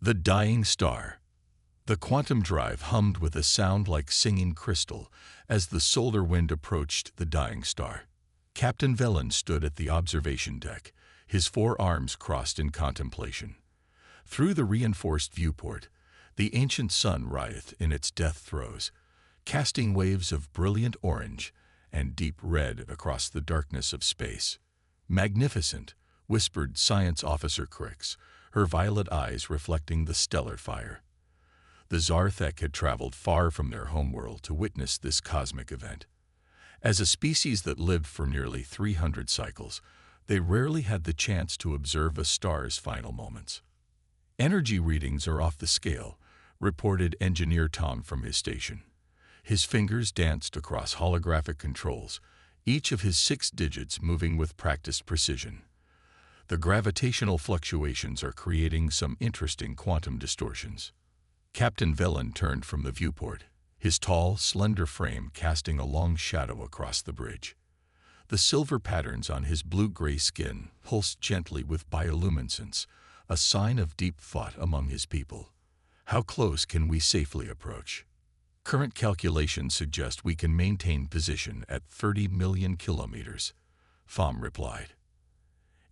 The dying star. The quantum drive hummed with a sound like singing crystal as the solar wind approached the dying star. Captain Velen stood at the observation deck, his four arms crossed in contemplation. Through the reinforced viewport, the ancient sun writhed in its death throes, casting waves of brilliant orange and deep red across the darkness of space. "Magnificent," whispered Science Officer Crix, her violet eyes reflecting the stellar fire. The Zarthek had traveled far from their homeworld to witness this cosmic event. As a species that lived for nearly 300 cycles, they rarely had the chance to observe a star's final moments. "Energy readings are off the scale," reported Engineer Tom from his station. His fingers danced across holographic controls, each of his 6 digits moving with practiced precision. "The gravitational fluctuations are creating some interesting quantum distortions." Captain Velen turned from the viewport, his tall, slender frame casting a long shadow across the bridge. The silver patterns on his blue-gray skin pulsed gently with bioluminescence, a sign of deep thought among his people. "How close can we safely approach?" "Current calculations suggest we can maintain position at 30 million kilometers," Pham replied.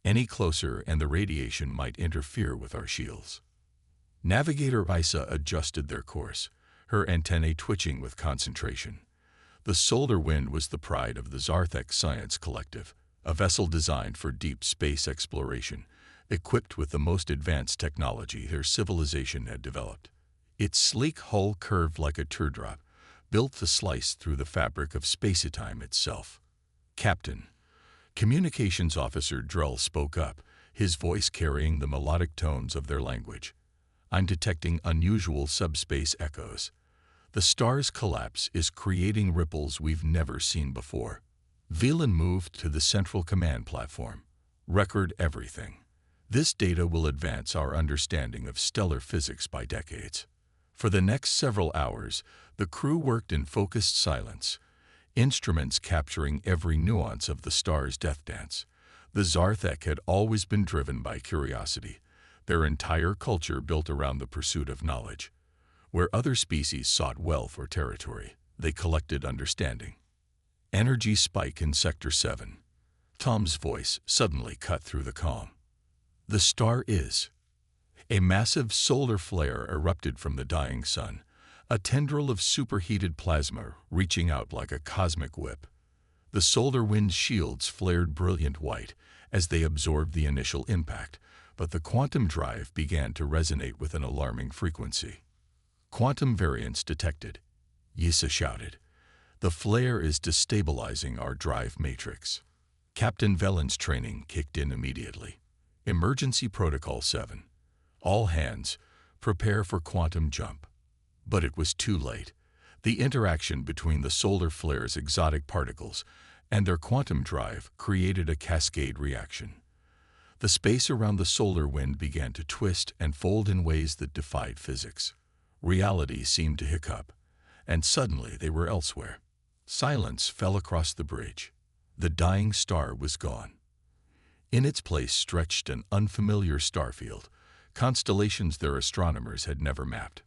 "Any closer and the radiation might interfere with our shields." Navigator Isa adjusted their course, her antennae twitching with concentration. The solar wind was the pride of the Zarthek Science Collective, a vessel designed for deep space exploration, equipped with the most advanced technology their civilization had developed. Its sleek hull curved like a teardrop, built to slice through the fabric of spacetime itself. "Captain," Communications Officer Drell spoke up, his voice carrying the melodic tones of their language. "I'm detecting unusual subspace echoes. The star's collapse is creating ripples we've never seen before." Velen moved to the central command platform. "Record everything. This data will advance our understanding of stellar physics by decades." For the next several hours, the crew worked in focused silence, instruments capturing every nuance of the star's death dance. The Zarthek had always been driven by curiosity, their entire culture built around the pursuit of knowledge. Where other species sought wealth or territory, they collected understanding. "Energy spike in Sector 7. Tom's voice suddenly cut through the calm. "The star is." A massive solar flare erupted from the dying sun, a tendril of superheated plasma reaching out like a cosmic whip. The solar wind's shields flared brilliant white as they absorbed the initial impact, but the quantum drive began to resonate with an alarming frequency. "Quantum variance detected," Yisa shouted. "The flare is destabilizing our drive matrix." Captain Velen's training kicked in immediately. "Emergency Protocol 7. All hands, prepare for quantum jump." But it was too late. The interaction between the solar flare's exotic particles and their quantum drive created a cascade reaction. The space around the solar wind began to twist and fold in ways that defied physics. Reality seemed to hiccup, and suddenly they were elsewhere. Silence fell across the bridge. The dying star was gone. In its place stretched an unfamiliar starfield, constellations their astronomers had never mapped.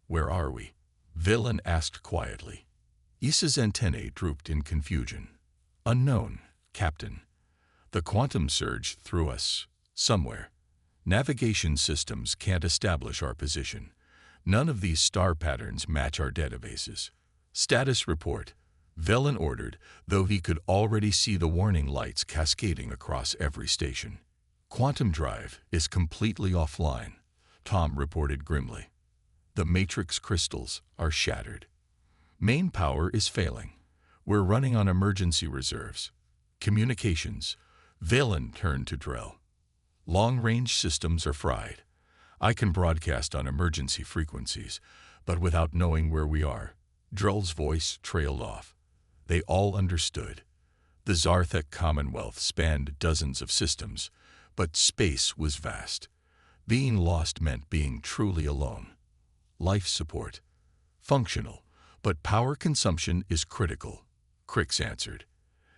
"Where are we?" Velen asked quietly. Isa's antennae drooped in confusion. "Unknown, Captain. The quantum surge threw us somewhere. Navigation systems can't establish our position. None of these star patterns match our databases." "Status report," Velen ordered, though he could already see the warning lights cascading across every station. "Quantum drive is completely offline," Tom reported grimly. "The matrix crystals are shattered. Main power is failing. We're running on emergency reserves." "Communications," Velen turned to Drell. "Long-range systems are fried. I can broadcast on emergency frequencies, but without knowing where we are." Drell's voice trailed off. They all understood. The Zarthek Commonwealth spanned dozens of systems, but space was vast. Being lost meant being truly alone. "Life support. Functional, but power consumption is critical," Crix answered.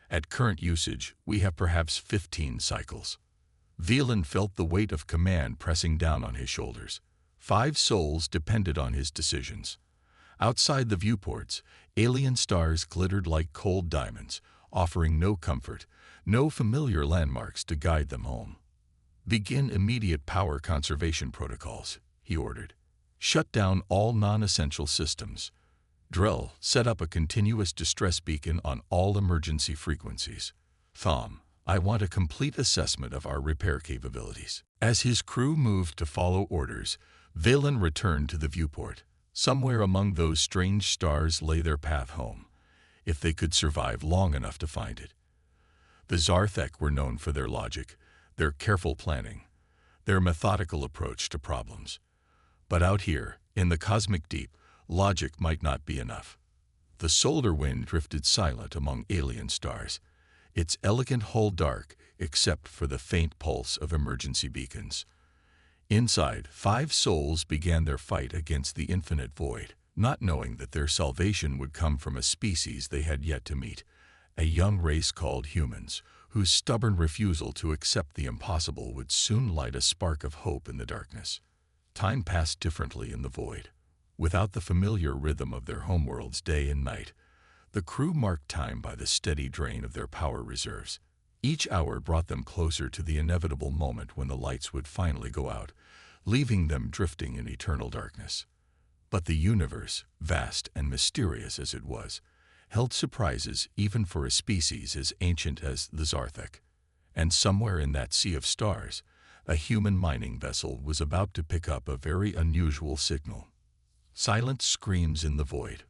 "At current usage, we have perhaps 15 cycles." Velen felt the weight of command pressing down on his shoulders. 5 souls depended on his decisions. Outside the viewports, alien stars glittered like cold diamonds, offering no comfort, no familiar landmarks to guide them home. "Begin immediate power conservation protocols," he ordered. "Shut down all non-essential systems. Drill, set up a continuous distress beacon on all emergency frequencies. Thom, I want a complete assessment of our repair capabilities." As his crew moved to follow orders, Valen returned to the viewport. Somewhere among those strange stars lay their path home, if they could survive long enough to find it. The Zarthek were known for their logic, their careful planning, their methodical approach to problems. But out here, in the cosmic deep, logic might not be enough. The solar wind drifted silent among alien stars, its elegant hull dark except for the faint pulse of emergency beacons. Inside, 5 souls began their fight against the infinite void, not knowing that their salvation would come from a species they had yet to meet, a young race called humans, whose stubborn refusal to accept the impossible would soon light a spark of hope in the darkness. Time passed differently in the void. Without the familiar rhythm of their homeworld's day and night, the crew marked time by the steady drain of their power reserves. Each hour brought them closer to the inevitable moment when the lights would finally go out, leaving them drifting in eternal darkness. But the universe, vast and mysterious as it was, held surprises even for a species as ancient as the Zarthek. And somewhere in that sea of stars, a human mining vessel was about to pick up a very unusual signal. Silent screams in the void.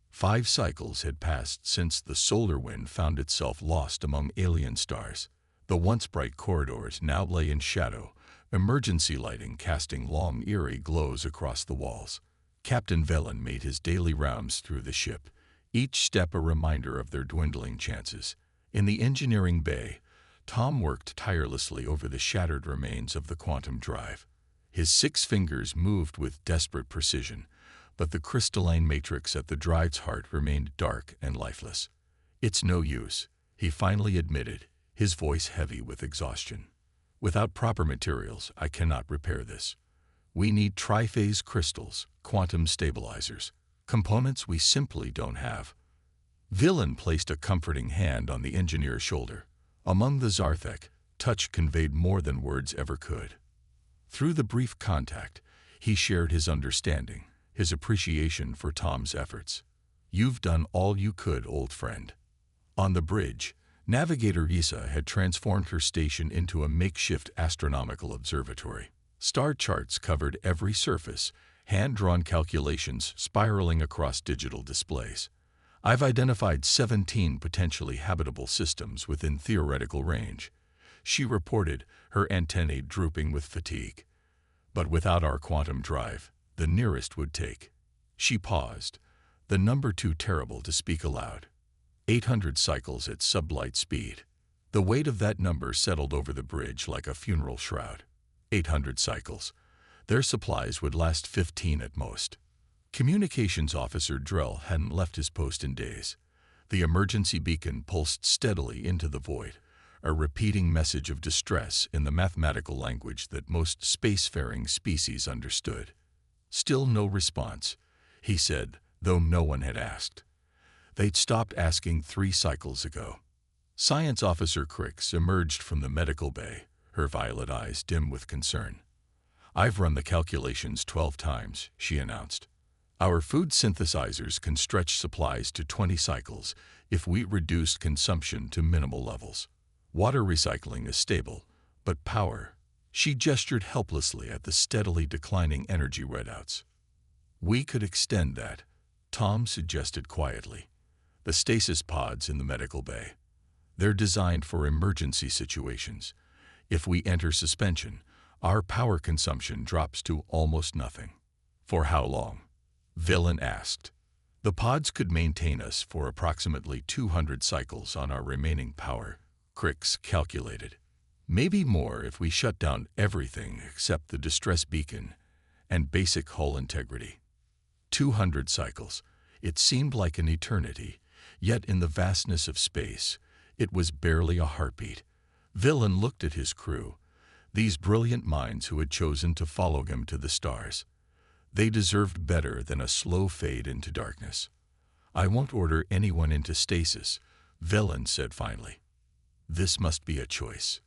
5 cycles had passed since the solar wind found itself lost among alien stars. The once bright corridors now lay in shadow, emergency lighting casting long, eerie glows across the walls. Captain Velen made his daily rounds through the ship, each step a reminder of their dwindling chances. In the engineering bay, Thom worked tirelessly over the shattered remains of the quantum drive. His 6 fingers moved with desperate precision, but the crystalline matrix at the drive's heart remained dark and lifeless. "It's no use," he finally admitted, his voice heavy with exhaustion. "Without proper materials, I cannot repair this. We need triphase crystals, quantum stabilizers, components we simply don't have." Velen placed a comforting hand on the engineer's shoulder. Among the Zarthek, touch conveyed more than words ever could. Through the brief contact, he shared his understanding, his appreciation for Thom's efforts. "You've done all you could, old friend." On the bridge, Navigator Isa had transformed her station into a makeshift astronomical observatory. Star charts covered every surface, hand-drawn calculations spiraling across digital displays. "I've identified 17 potentially habitable systems within theoretical range," she reported, her antennae drooping with fatigue. "But without our quantum drive, the nearest would take." She paused, the number too terrible to speak aloud. 800 cycles at sublight speed. The weight of that number settled over the bridge like a funeral shroud. 800 cycles. Their supplies would last 15 at most. Communications Officer Drell hadn't left his post in days. The emergency beacon pulsed steadily into the void, a repeating message of distress in the mathematical language that most spacefaring species understood. "Still no response," he said, though no one had asked. They'd stopped asking 3 cycles ago. Science Officer Crix emerged from the medical bay, her violet eyes dim with concern. "I've run the calculations 12 times, she announced. "Our food synthesizers can stretch supplies to 20 cycles if we reduced consumption to minimal levels. Water recycling is stable, but power—" She gestured helplessly at the steadily declining energy readouts. "We could extend that," Thom suggested quietly. "The stasis pods in the medical bay. They're designed for emergency situations. If we enter suspension, our power consumption drops to almost nothing." "For how long?" Velen asked. "The pods could maintain us for approximately 200 cycles on our remaining power," Crix calculated. "Maybe more if we shut down everything except the distress beacon and basic hull integrity." 200 cycles. It seemed like an eternity, yet in the vastness of space, it was barely a heartbeat. Velen looked at his crew, these brilliant minds who had chosen to follow him to the stars. They deserved better than a slow fade into darkness. "I won't order anyone into stasis," Velen said finally. This must be a choice.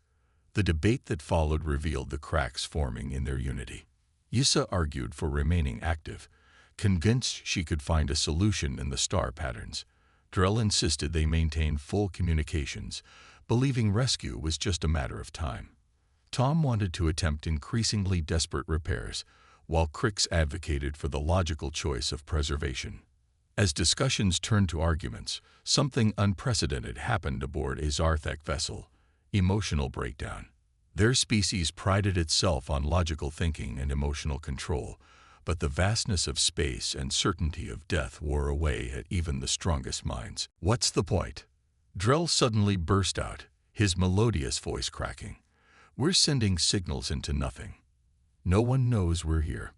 The debate that followed revealed the cracks forming in their unity. Yssa argued for remaining active, convinced she could find a solution in the star patterns. Drell insisted they maintain full communications, believing rescue was just a matter of time. Tom wanted to attempt increasingly desperate repairs, while Crix advocated for the logical choice of preservation. As discussions turned to arguments, something unprecedented happened aboard a Zarthek vessel: emotional breakdown. Their species prided itself on logical thinking and emotional control, but the vastness of space and certainty of death wore away at even the strongest minds. "What's the point?" Drell suddenly burst out, his melodious voice cracking. "We're sending signals into nothing. No one knows we're here.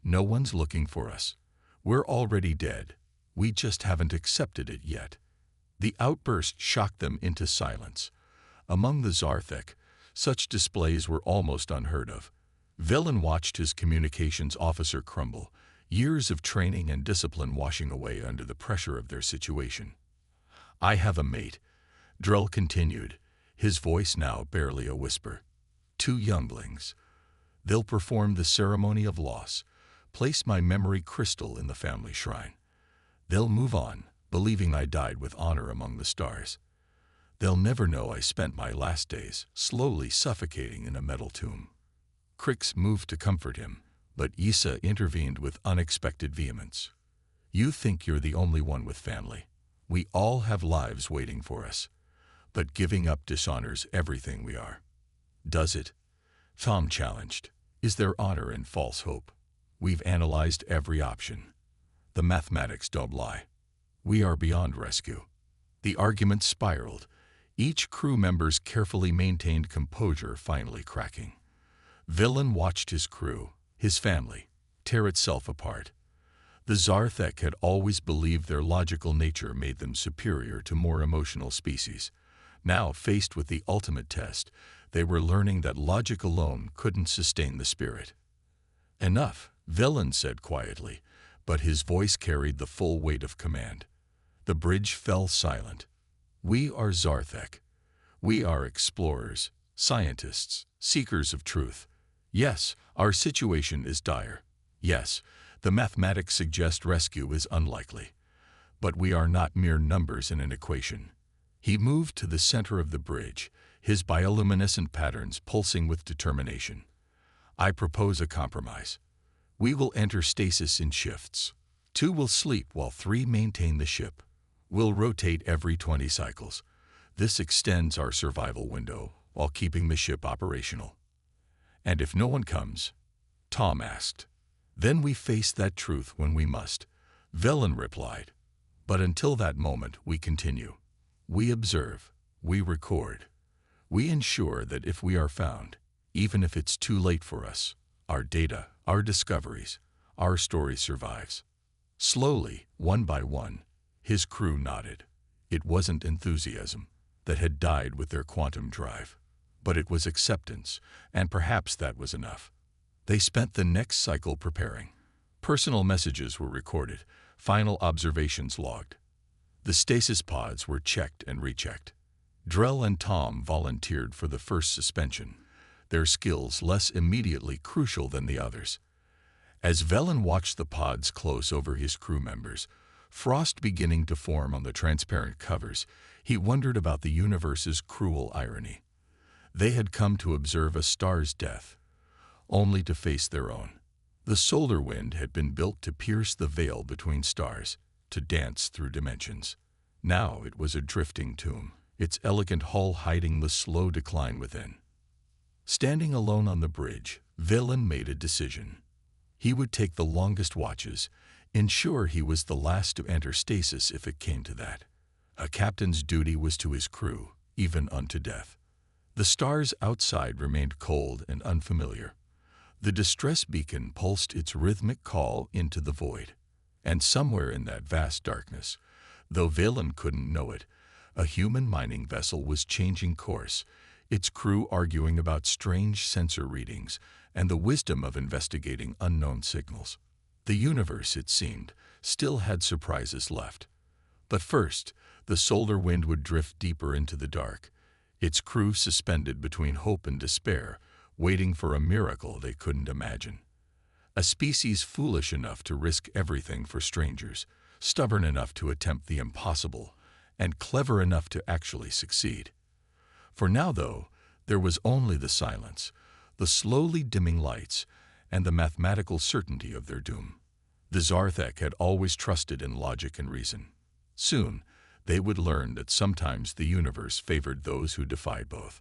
No one's looking for us. We're already dead. We just haven't accepted it yet." The outburst shocked them into silence. Among the Zarthek, such displays were almost unheard of. Velen watched his communications officer crumble, years of training and discipline washing away under the pressure of their situation. "I have a mate," Drell continued, his voice now barely a whisper. "2 younglings. They'll perform the ceremony of loss, place my memory crystal in the family shrine. They'll move on, believing I died with honor among the stars. They'll never know I spent my last days slowly suffocating in a metal tomb." Crix moved to comfort him, but Yssa intervened with unexpected vehemence. "You think you're the only one with family. We all have lives waiting for us. But giving up dishonors everything we are." "Does it?" Tom challenged. "Is there honor in false hope? We've analyzed every option. The mathematics don't lie. We are beyond rescue." The argument spiraled, each crew member's carefully maintained composure finally cracking. Velen watched his crew, his family, tear itself apart. The Zarthek had always believed their logical nature made them superior to more emotional species. Now, faced with the ultimate test, they were learning that logic alone couldn't sustain the spirit. "Enough," Velen said quietly, but his voice carried the full weight of command. The bridge fell silent. "We are Zarthek. We are explorers, scientists, seekers of truth. Yes, our situation is dire. Yes, the mathematics suggest rescue is unlikely. But we are not mere numbers in an equation." He moved to the center of the bridge, his bioluminescent patterns pulsing with determination. "I propose a compromise. We will enter stasis in shifts. 2 will sleep while 3 maintain the ship. We'll rotate every 20 cycles. This extends our survival window while keeping the ship operational." "And if no one comes?" Tom asked. "Then we face that truth when we must," Velen replied. "But until that moment, we continue. We observe, we record. We ensure that if we are found, even if it's too late for us, our data, our discoveries, our story survives." Slowly, one by one, his crew nodded. It wasn't enthusiasm that had died with their quantum drive, but it was acceptance, and perhaps that was enough. They spent the next cycle preparing. Personal messages were recorded, final observations logged. The stasis pods were checked and rechecked. Drell and Tom volunteered for the first suspension, their skills less immediately crucial than the others. As Velen watched the pods close over his crew members, frost beginning to form on the transparent covers, he wondered about the universe's cruel irony. They had come to observe a star's death, only to face their own. The solar wind had been built to pierce the veil between stars, to dance through dimensions. Now it was a drifting tomb, its elegant hull hiding the slow decline within. Standing alone on the bridge, Velen made a decision. He would take the longest watches, ensure he was the last to enter stasis if it came to that. A captain's duty was to his crew, even unto death. The stars outside remained cold and unfamiliar. The distress beacon pulsed its rhythmic call into the void. And somewhere in that vast darkness, though Velen couldn't know it, a human mining vessel was changing course, its crew arguing about strange sensor readings and the wisdom of investigating unknown signals. The universe, it seemed, still had surprises left. But first, the solar wind would drift deeper into the dark, its crew suspended between hope and despair, waiting for a miracle they couldn't imagine. A species foolish enough to risk everything for strangers, stubborn enough to attempt the impossible, and clever enough to actually succeed. For now, though, there was only the silence, the slowly dimming lights, and the mathematical certainty of their doom. The Zarthek had always trusted in logic and reason. Soon, they would learn that sometimes the universe favored those who defied both.